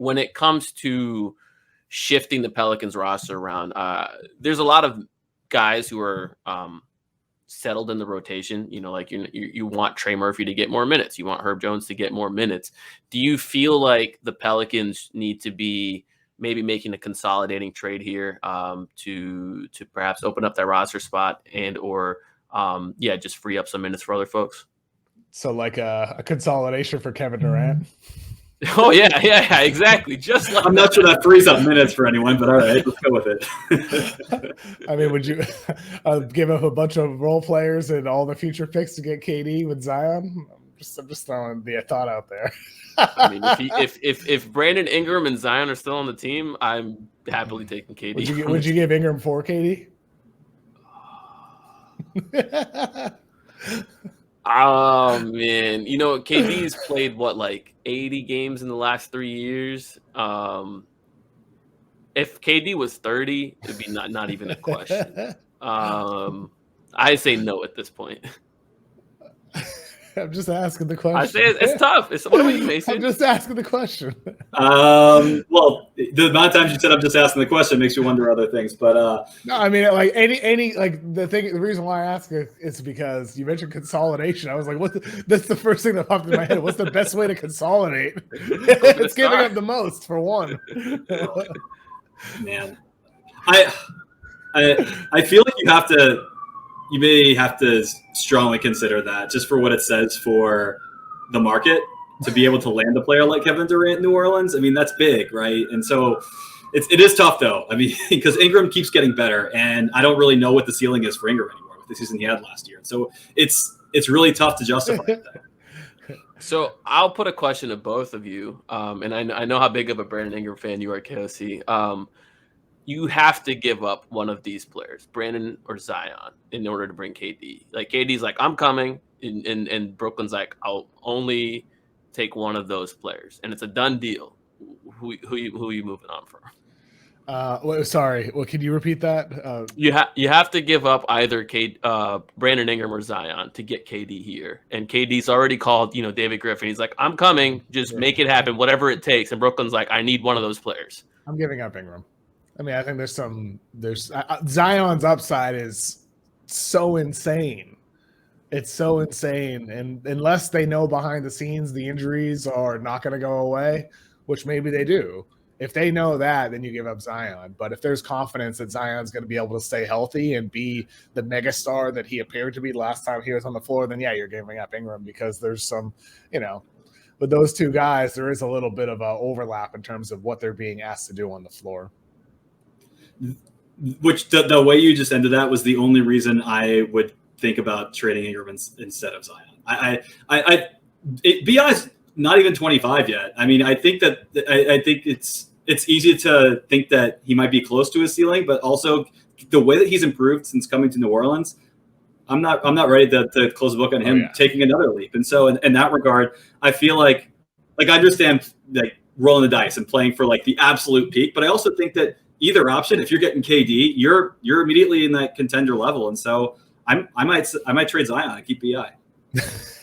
when it comes to shifting the Pelicans roster around, there's a lot of guys who are settled in the rotation. Like you want Trey Murphy to get more minutes. You want Herb Jones to get more minutes. Do you feel like the Pelicans need to be maybe making a consolidating trade here to perhaps open up that roster spot or just free up some minutes for other folks? So like a consolidation for Kevin Durant. Oh yeah, exactly. Just like I'm not sure that frees up minutes for anyone, but all right, let's go with it. I mean, would you give up a bunch of role players and all the future picks to get KD with Zion? I'm just throwing the thought out there. I mean, if Brandon Ingram and Zion are still on the team, I'm happily taking KD. Would you give Ingram for KD? Oh man, KD's played like 80 games in the last 3 years. If KD was 30, it'd be not even a question. I say no at this point. I'm just asking the question. I say it's tough. What about you, Mason? I'm just asking the question. Well, the amount of times you said I'm just asking the question makes me wonder other things. But no, I mean, like any like the reason why I ask it is because you mentioned consolidation. I was like, that's the first thing that popped in my head. What's the best way to consolidate? It's giving up the most for one. Man, I feel like you may have to strongly consider that just for what it says for the market to be able to land a player like Kevin Durant in New Orleans. I mean, that's big, right? And so it is tough, though. I mean, because Ingram keeps getting better, and I don't really know what the ceiling is for Ingram anymore with the season he had last year. So it's really tough to justify that. So I'll put a question to both of you, and I know how big of a Brandon Ingram fan you are, KOC. You have to give up one of these players, Brandon or Zion, in order to bring KD. Like KD's like, I'm coming, and Brooklyn's like, I'll only take one of those players, and it's a done deal. Who are you moving on for? Sorry. Well, can you repeat that? You have to give up either Brandon Ingram or Zion to get KD here, and KD's already called David Griffin. He's like, I'm coming, just make it happen, whatever it takes. And Brooklyn's like, I need one of those players. I'm giving up Ingram. I mean, I think there's Zion's upside is so insane. It's so insane. And unless they know behind the scenes the injuries are not going to go away, which maybe they do. If they know that, then you give up Zion. But if there's confidence that Zion's going to be able to stay healthy and be the megastar that he appeared to be last time he was on the floor, then yeah, you're giving up Ingram because there's some, with those two guys, there is a little bit of a overlap in terms of what they're being asked to do on the floor. Which the way you just ended that was the only reason I would think about trading Ingram instead of Zion. Be honest, not even 25 yet. I mean, I think it's easy to think that he might be close to his ceiling, but also the way that he's improved since coming to New Orleans, I'm not ready to close the book on him taking another leap. And so in that regard, I feel like I understand like rolling the dice and playing for like the absolute peak, but I also think that either option, if you're getting KD, you're immediately in that contender level. And so I might trade Zion and keep BI.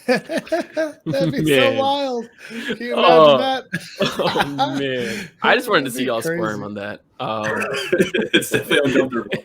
That'd be so wild. Can you imagine that? Oh man. I just wanted to see y'all squirm on that. It's definitely uncomfortable.